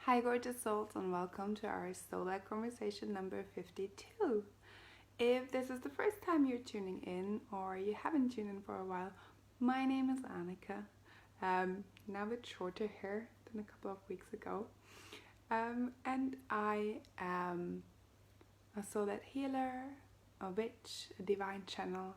Hi, gorgeous souls, and welcome to our Solar Conversation number 52. If this is the first time you're tuning in or you haven't tuned in for a while, my name is Annika. Now a bit shorter hair than a couple of weeks ago. And I am a solar healer, a witch, a divine channel.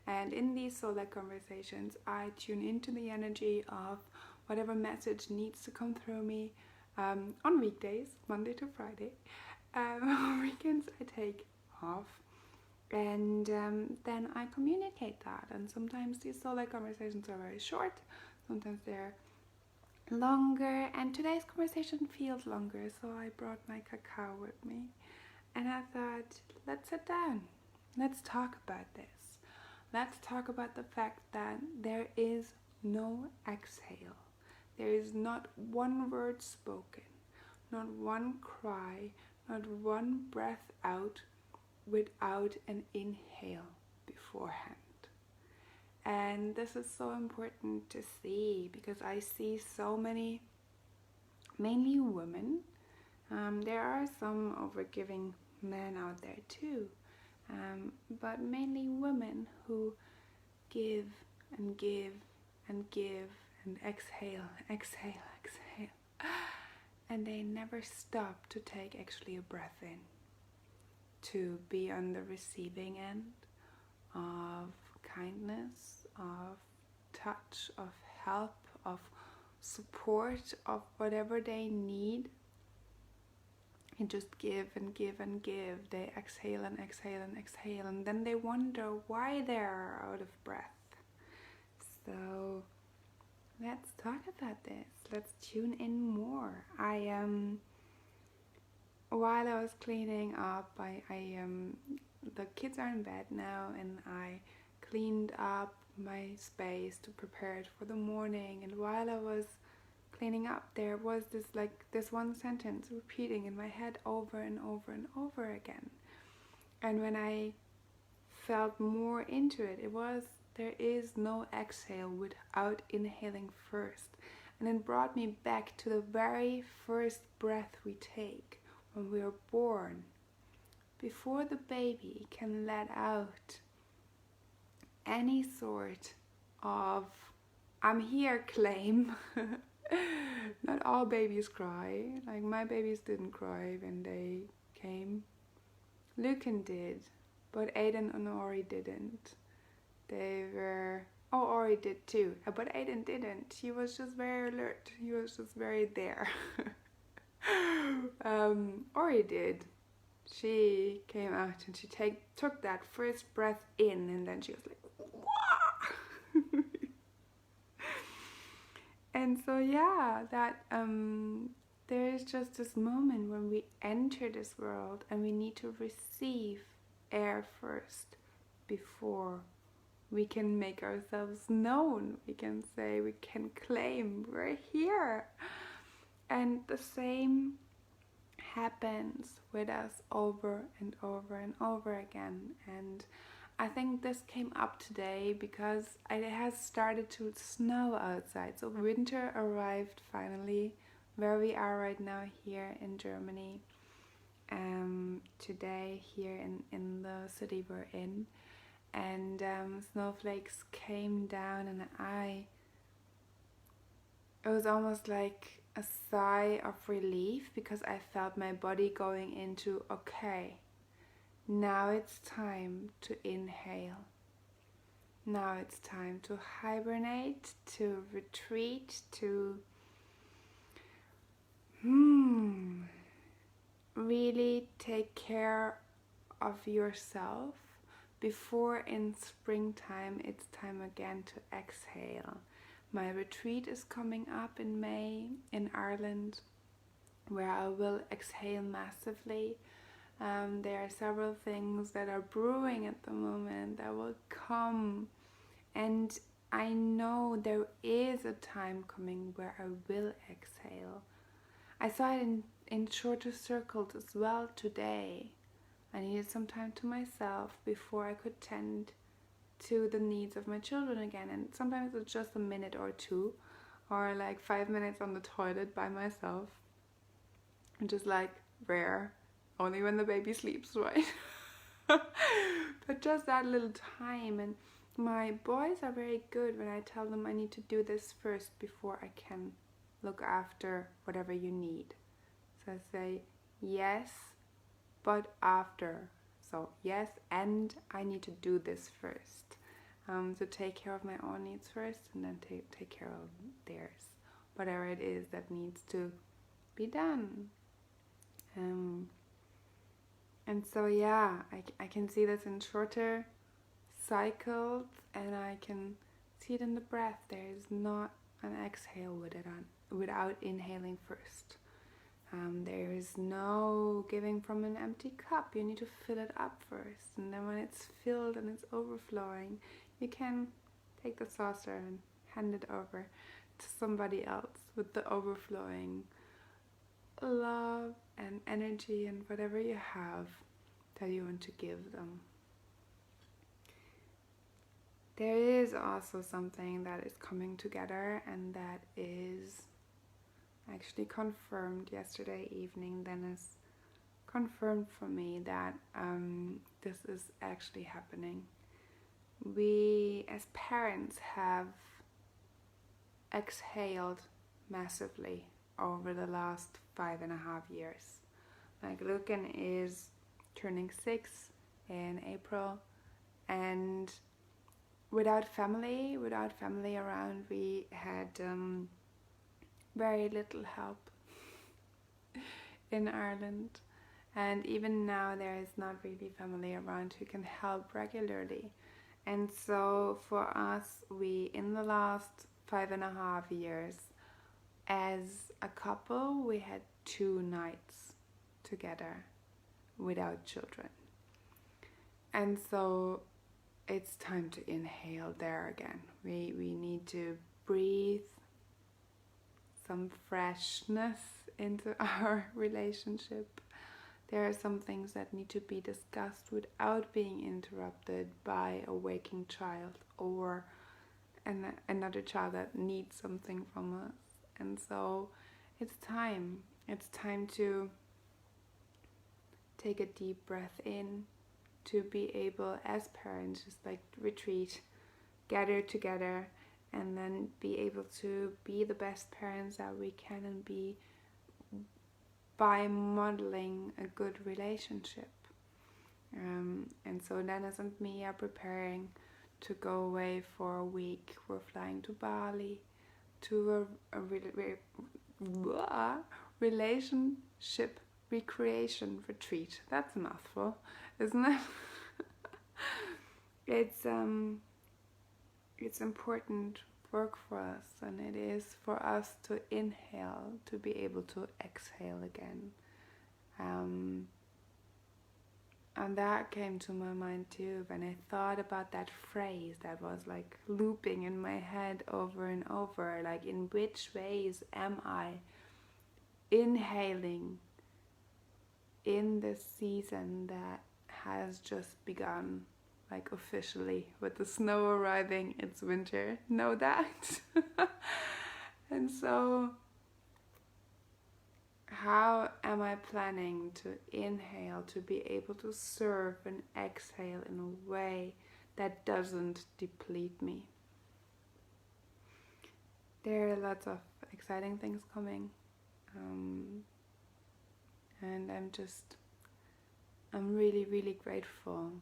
And in these solar conversations, I tune into the energy of whatever message needs to come through me. On weekdays, Monday to Friday. On weekends, I take off, and then I communicate that. And sometimes these solo conversations are very short, sometimes they're longer. And today's conversation feels longer, so I brought my cacao with me. And I thought, let's sit down, let's talk about this. Let's talk about the fact that there is no exhale. There is not one word spoken, not one cry, not one breath out without an inhale beforehand. And this is so important to see because I see so many, mainly women. There are some overgiving men out there too, but mainly women who give and give and give and exhale, exhale, exhale. And they never stop to take actually a breath in, to be on the receiving end of kindness, of touch, of help, of support, of whatever they need. And just give and give and give. They exhale and exhale and exhale, and then they wonder why they're out of breath. So let's talk about this. Let's tune in more. While I was cleaning up, the kids are in bed now, and I cleaned up my space to prepare it for the morning. And while I was cleaning up, there was this one sentence repeating in my head over and over and over again. And when I felt more into it, it was, there is no exhale without inhaling first. And it brought me back to the very first breath we take when we are born. Before the baby can let out any sort of "I'm here" claim. Not all babies cry. Like, my babies didn't cry when they came. Lucan did, but Aiden and Ori didn't. Ori did too, but Aiden didn't. He was just very alert. He was just very there. Ori did. She came out and she took that first breath in, and then she was like, "Wah!" And so there is just this moment when we enter this world and we need to receive air first before we can make ourselves known. We can say, we can claim we're here. And the same happens with us over and over and over again. And I think this came up today because it has started to snow outside. So winter arrived finally where we are right now here in Germany. Today here in the city we're in. And snowflakes came down, and it was almost like a sigh of relief because I felt my body going into, okay, now it's time to inhale. Now it's time to hibernate, to retreat, to really take care of yourself before in springtime it's time again to exhale. My retreat is coming up in May in Ireland, where I will exhale massively. There are several things that are brewing at the moment that will come, and I know there is a time coming where I will exhale. I saw it in shorter circles as well today. I needed some time to myself before I could tend to the needs of my children again. And sometimes it's just a minute or two, or like 5 minutes on the toilet by myself. which is like rare, only when the baby sleeps, right? But just that little time. And my boys are very good when I tell them I need to do this first before I can look after whatever you need. So I say, yes, but after. So yes, and I need to do this first. To take care of my own needs first, and then take care of theirs. Whatever it is that needs to be done. And so yeah, I can see this in shorter cycles, and I can see it in the breath. There is not an exhale without inhaling first. There is no giving from an empty cup. You need to fill it up first, and then when it's filled and it's overflowing, you can take the saucer and hand it over to somebody else with the overflowing love and energy and whatever you have that you want to give them. There is also something that is coming together, and that is actually confirmed yesterday evening. Dennis confirmed for me that this is actually happening. We as parents have exhaled massively over the last 5.5 years. Like Lucan is turning 6 in April, and without family around, we had very little help in Ireland. And even now there is not really family around who can help regularly. And so for us, we, in the last 5.5 years, as a couple, we had 2 nights together without children. And so it's time to inhale there again. We need to breathe some freshness into our relationship. There are some things that need to be discussed without being interrupted by a waking child or another child that needs something from us. And so it's time to take a deep breath in, to be able, as parents, just like retreat, gather together, and then be able to be the best parents that we can and be by modeling a good relationship. And so Dennis and me are preparing to go away for a week. We're flying to Bali to a relationship recreation retreat. That's a mouthful, isn't it? It's important work for us, and it is for us to inhale to be able to exhale again. And that came to my mind too when I thought about that phrase that was like looping in my head over and over, like in which ways am I inhaling in this season that has just begun, like officially with the snow arriving. It's winter, know that. And so how am I planning to inhale to be able to serve and exhale in a way that doesn't deplete me? There are lots of exciting things coming, and I'm really, really grateful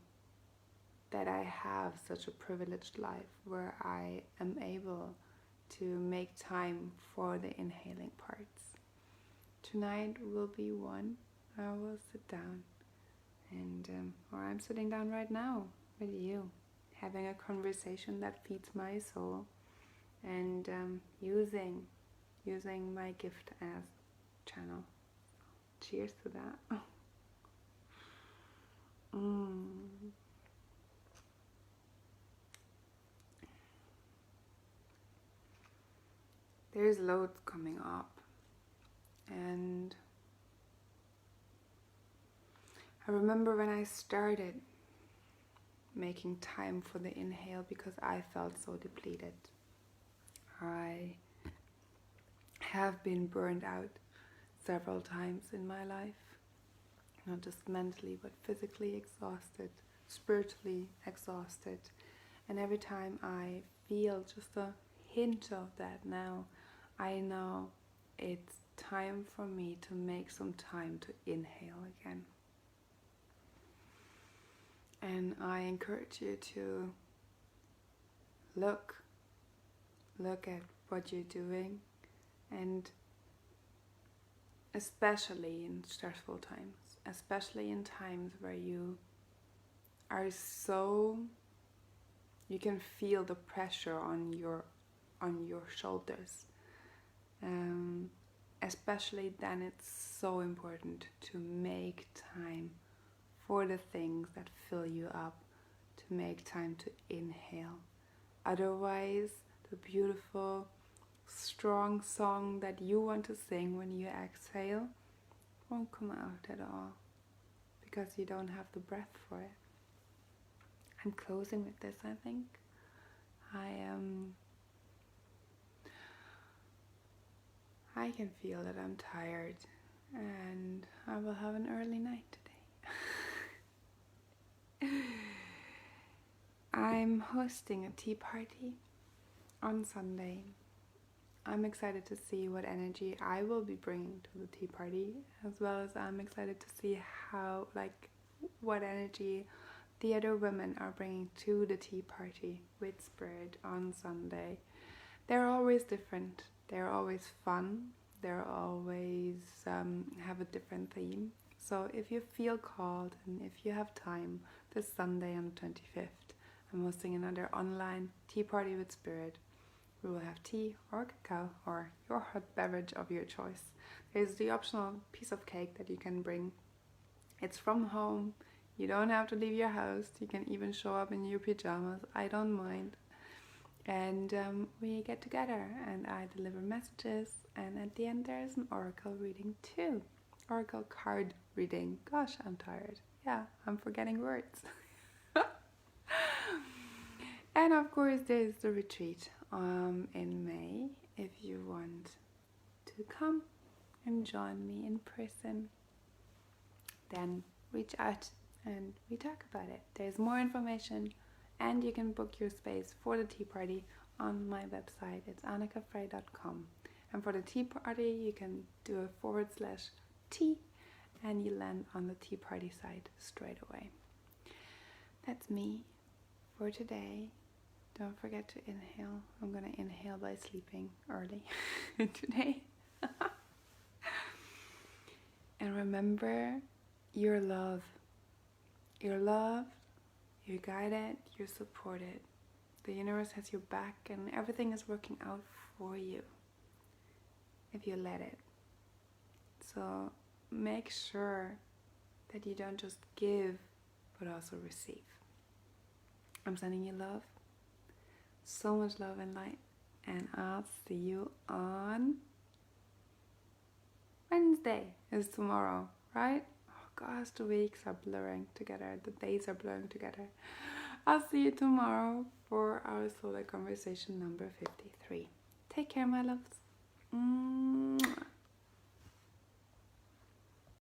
that I have such a privileged life where I am able to make time for the inhaling parts. Tonight will be one. I will sit down or I'm sitting down right now with you, having a conversation that feeds my soul, and using my gift as channel. Cheers to that. There's loads coming up, and I remember when I started making time for the inhale because I felt so depleted. I have been burned out several times in my life. Not just mentally, but physically exhausted, spiritually exhausted. And every time I feel just a hint of that now, I know it's time for me to make some time to inhale again. And I encourage you to look at what you're doing, and especially in stressful times, especially in times where you are you can feel the pressure on your shoulders. Especially then, it's so important to make time for the things that fill you up, to make time to inhale. Otherwise, the beautiful, strong song that you want to sing when you exhale won't come out at all, because you don't have the breath for it. I'm closing with this, I think. I can feel that I'm tired, and I will have an early night today. I'm hosting a tea party on Sunday. I'm excited to see what energy I will be bringing to the tea party, as well as I'm excited to see what energy the other women are bringing to the tea party with Spirit on Sunday. They're always different. They're always fun. They're always have a different theme. So if you feel called and if you have time, this Sunday on the 25th, I'm hosting another online tea party with Spirit. We will have tea or cacao or your hot beverage of your choice. There's the optional piece of cake that you can bring. It's from home. You don't have to leave your house. You can even show up in your pajamas. I don't mind. And we get together and I deliver messages. And at the end there's an oracle reading too. Oracle card reading. Gosh, I'm tired. Yeah, I'm forgetting words. And of course there's the retreat in May. If you want to come and join me in person, then reach out and we talk about it. There's more information, and you can book your space for the tea party on my website. It's annikafrey.com. And for the tea party, you can do a /tea, and you land on the tea party site straight away. That's me for today. Don't forget to inhale. I'm going to inhale by sleeping early today. And remember, you're loved. You're loved, you're guided, you're supported. The universe has your back and everything is working out for you if you let it. So make sure that you don't just give, but also receive. I'm sending you love, so much love and light, and I'll see you on Wednesday. Is tomorrow, right? Gosh, the weeks are blurring together, the days are blurring together. I'll see you tomorrow for our solar conversation number 53. Take care, my loves. Mwah.